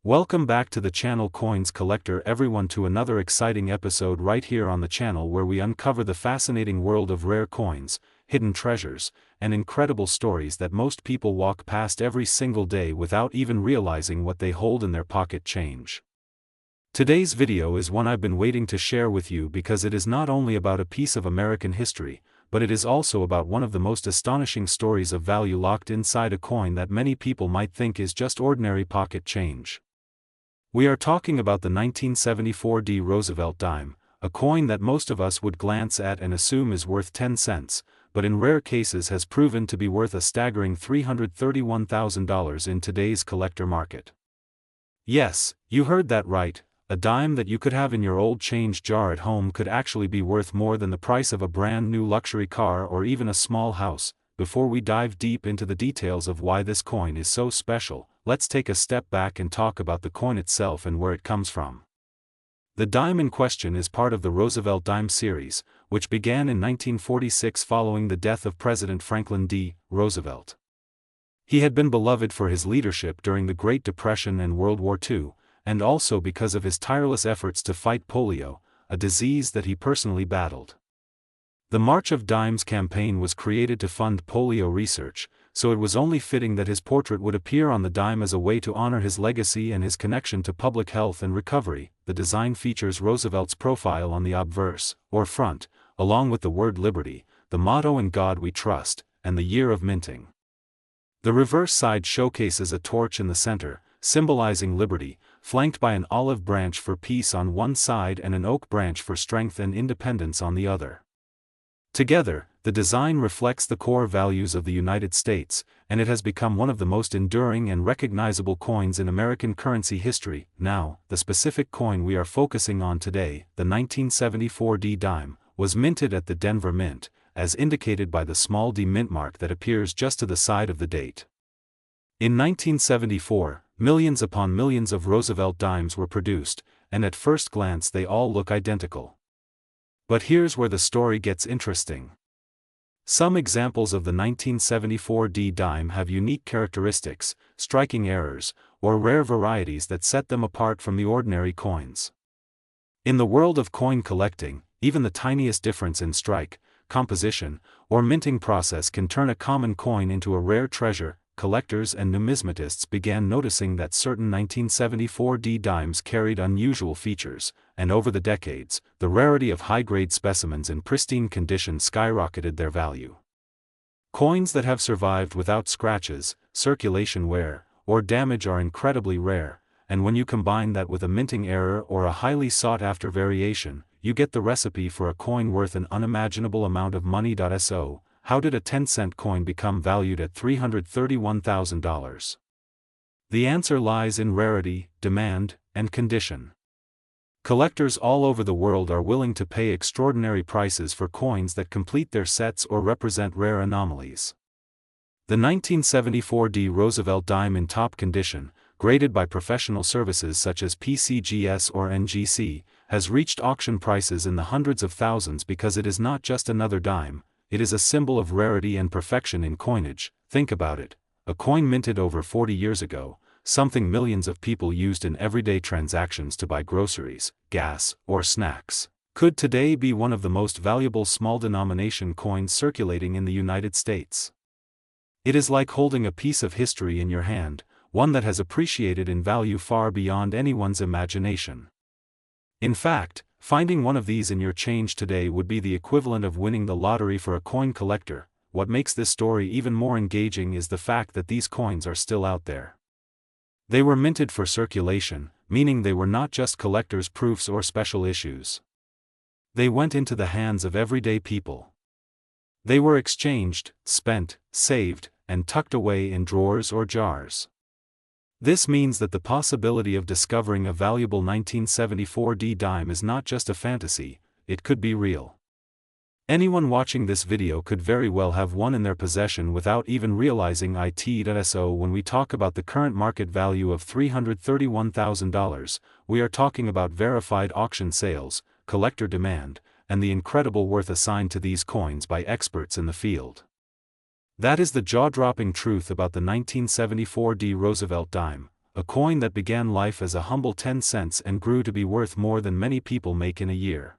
Welcome back to the channel Coins Collector everyone to another exciting episode right here on the channel where we uncover the fascinating world of rare coins, hidden treasures, and incredible stories that most people walk past every single day without even realizing what they hold in their pocket change. Today's video is one I've been waiting to share with you because it is not only about a piece of American history, but it is also about one of the most astonishing stories of value locked inside a coin that many people might think is just ordinary pocket change. We are talking about the 1974 D. Roosevelt dime, a coin that most of us would glance at and assume is worth 10 cents, but in rare cases has proven to be worth a staggering $331,000 in today's collector market. Yes, you heard that right, a dime that you could have in your old change jar at home could actually be worth more than the price of a brand new luxury car or even a small house. Before we dive deep into the details of why this coin is so special, let's take a step back and talk about the coin itself and where it comes from. The dime in question is part of the Roosevelt dime series, which began in 1946 following the death of President Franklin D. Roosevelt. He had been beloved for his leadership during the Great Depression and World War II, and also because of his tireless efforts to fight polio, a disease that he personally battled. The March of Dimes campaign was created to fund polio research, so it was only fitting that his portrait would appear on the dime as a way to honor his legacy and his connection to public health and recovery. The design features Roosevelt's profile on the obverse, or front, along with the word Liberty, the motto "In God We Trust," and the year of minting. The reverse side showcases a torch in the center, symbolizing liberty, flanked by an olive branch for peace on one side and an oak branch for strength and independence on the other. Together, the design reflects the core values of the United States, and it has become one of the most enduring and recognizable coins in American currency history. Now, the specific coin we are focusing on today, the 1974 D dime, was minted at the Denver Mint, as indicated by the small d mint mark that appears just to the side of the date. In 1974, millions upon millions of Roosevelt dimes were produced, and at first glance they all look identical. But here's where the story gets interesting. Some examples of the 1974 D dime have unique characteristics, striking errors, or rare varieties that set them apart from the ordinary coins. In the world of coin collecting, even the tiniest difference in strike, composition, or minting process can turn a common coin into a rare treasure. Collectors and numismatists began noticing that certain 1974 D dimes carried unusual features, and over the decades, the rarity of high-grade specimens in pristine condition skyrocketed their value. Coins that have survived without scratches, circulation wear, or damage are incredibly rare, and when you combine that with a minting error or a highly sought-after variation, you get the recipe for a coin worth an unimaginable amount of money. So, how did a 10-cent coin become valued at $331,000? The answer lies in rarity, demand, and condition. Collectors all over the world are willing to pay extraordinary prices for coins that complete their sets or represent rare anomalies. The 1974 D. Roosevelt dime in top condition, graded by professional services such as PCGS or NGC, has reached auction prices in the hundreds of thousands because it is not just another dime. It is a symbol of rarity and perfection in coinage. Think about it, a coin minted over 40 years ago, something millions of people used in everyday transactions to buy groceries, gas, or snacks, could today be one of the most valuable small-denomination coins circulating in the United States. It is like holding a piece of history in your hand, one that has appreciated in value far beyond anyone's imagination. In fact, finding one of these in your change today would be the equivalent of winning the lottery for a coin collector. What makes this story even more engaging is the fact that these coins are still out there. They were minted for circulation, meaning they were not just collectors' proofs or special issues. They went into the hands of everyday people. They were exchanged, spent, saved, and tucked away in drawers or jars. This means that the possibility of discovering a valuable 1974 D dime is not just a fantasy, it could be real. Anyone watching this video could very well have one in their possession without even realizing it. So when we talk about the current market value of $331,000, we are talking about verified auction sales, collector demand, and the incredible worth assigned to these coins by experts in the field. That is the jaw-dropping truth about the 1974 D. Roosevelt dime, a coin that began life as a humble 10 cents and grew to be worth more than many people make in a year.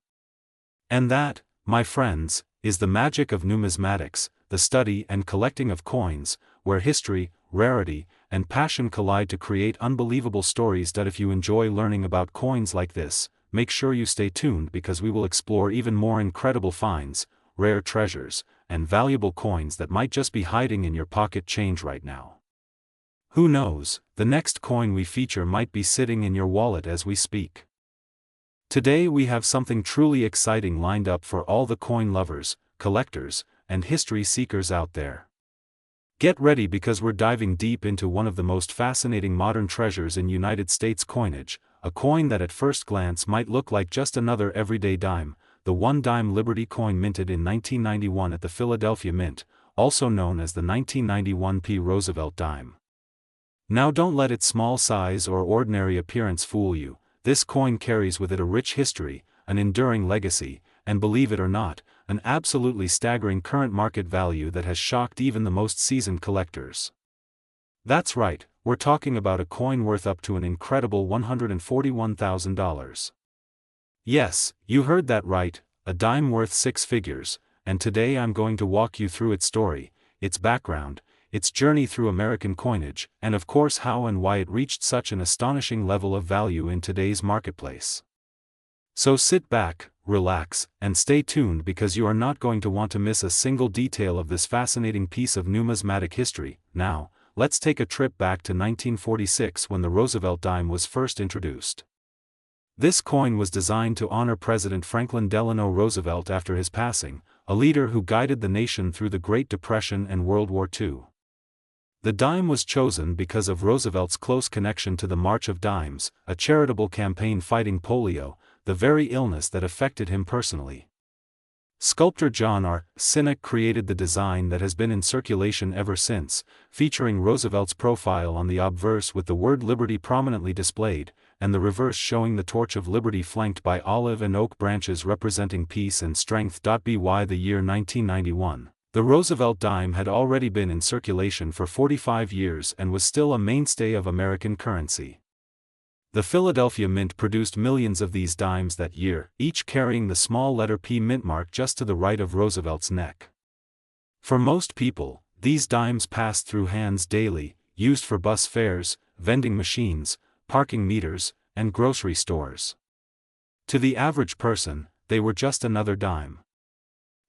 And that, my friends, is the magic of numismatics, the study and collecting of coins, where history, rarity, and passion collide to create unbelievable stories. That if you enjoy learning about coins like this, make sure you stay tuned because we will explore even more incredible finds, rare treasures, and valuable coins that might just be hiding in your pocket change right now. Who knows, the next coin we feature might be sitting in your wallet as we speak. Today we have something truly exciting lined up for all the coin lovers, collectors, and history seekers out there. Get ready because we're diving deep into one of the most fascinating modern treasures in United States coinage, a coin that at first glance might look like just another everyday dime, the one-dime Liberty coin minted in 1991 at the Philadelphia Mint, also known as the 1991 P. Roosevelt dime. Now don't let its small size or ordinary appearance fool you. This coin carries with it a rich history, an enduring legacy, and believe it or not, an absolutely staggering current market value that has shocked even the most seasoned collectors. That's right, we're talking about a coin worth up to an incredible $141,000. Yes, you heard that right, a dime worth six figures, and today I'm going to walk you through its story, its background, its journey through American coinage, and of course how and why it reached such an astonishing level of value in today's marketplace. So sit back, relax, and stay tuned because you are not going to want to miss a single detail of this fascinating piece of numismatic history. Now, let's take a trip back to 1946 when the Roosevelt dime was first introduced. This coin was designed to honor President Franklin Delano Roosevelt after his passing, a leader who guided the nation through the Great Depression and World War II. The dime was chosen because of Roosevelt's close connection to the March of Dimes, a charitable campaign fighting polio, the very illness that affected him personally. Sculptor John R. Sinek created the design that has been in circulation ever since, featuring Roosevelt's profile on the obverse with the word Liberty prominently displayed, and the reverse showing the torch of liberty flanked by olive and oak branches representing peace and strength. By the year 1991, the Roosevelt dime had already been in circulation for 45 years and was still a mainstay of American currency. The Philadelphia Mint produced millions of these dimes that year, each carrying the small letter P mint mark just to the right of Roosevelt's neck. For most people, these dimes passed through hands daily, used for bus fares, vending machines, parking meters, and grocery stores. To the average person, they were just another dime.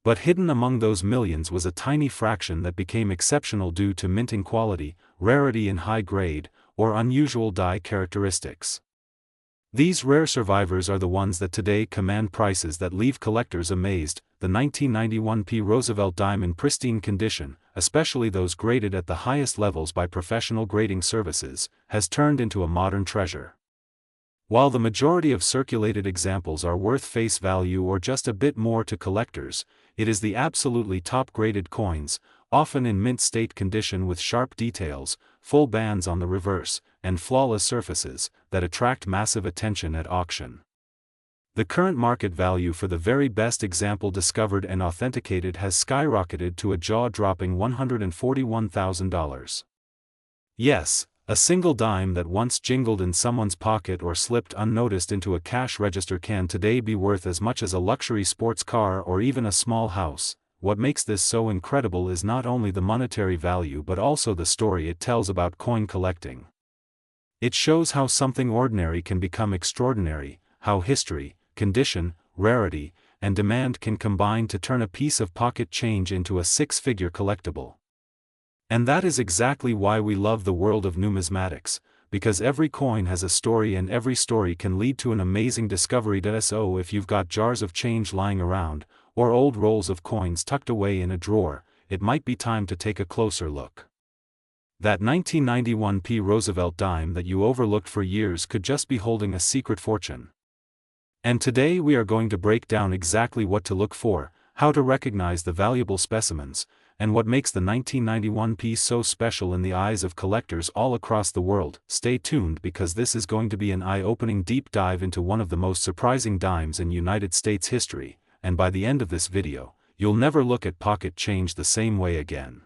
But hidden among those millions was a tiny fraction that became exceptional due to minting quality, rarity in high grade, or unusual die characteristics. These rare survivors are the ones that today command prices that leave collectors amazed. The 1991 P. Roosevelt dime in pristine condition, especially those graded at the highest levels by professional grading services, has turned into a modern treasure. While the majority of circulated examples are worth face value or just a bit more to collectors, it is the absolutely top-graded coins, often in mint state condition with sharp details, full bands on the reverse, and flawless surfaces, that attract massive attention at auction. The current market value for the very best example discovered and authenticated has skyrocketed to a jaw-dropping $141,000. Yes, a single dime that once jingled in someone's pocket or slipped unnoticed into a cash register can today be worth as much as a luxury sports car or even a small house. What makes this so incredible is not only the monetary value but also the story it tells about coin collecting. It shows how something ordinary can become extraordinary, how history, condition, rarity, and demand can combine to turn a piece of pocket change into a six-figure collectible. And that is exactly why we love the world of numismatics, because every coin has a story and every story can lead to an amazing discovery. So if you've got jars of change lying around, or old rolls of coins tucked away in a drawer, it might be time to take a closer look. That 1991 P. Roosevelt dime that you overlooked for years could just be holding a secret fortune. And today we are going to break down exactly what to look for, how to recognize the valuable specimens, and what makes the 1991 piece so special in the eyes of collectors all across the world. Stay tuned because this is going to be an eye-opening deep dive into one of the most surprising dimes in United States history, and by the end of this video, you'll never look at pocket change the same way again.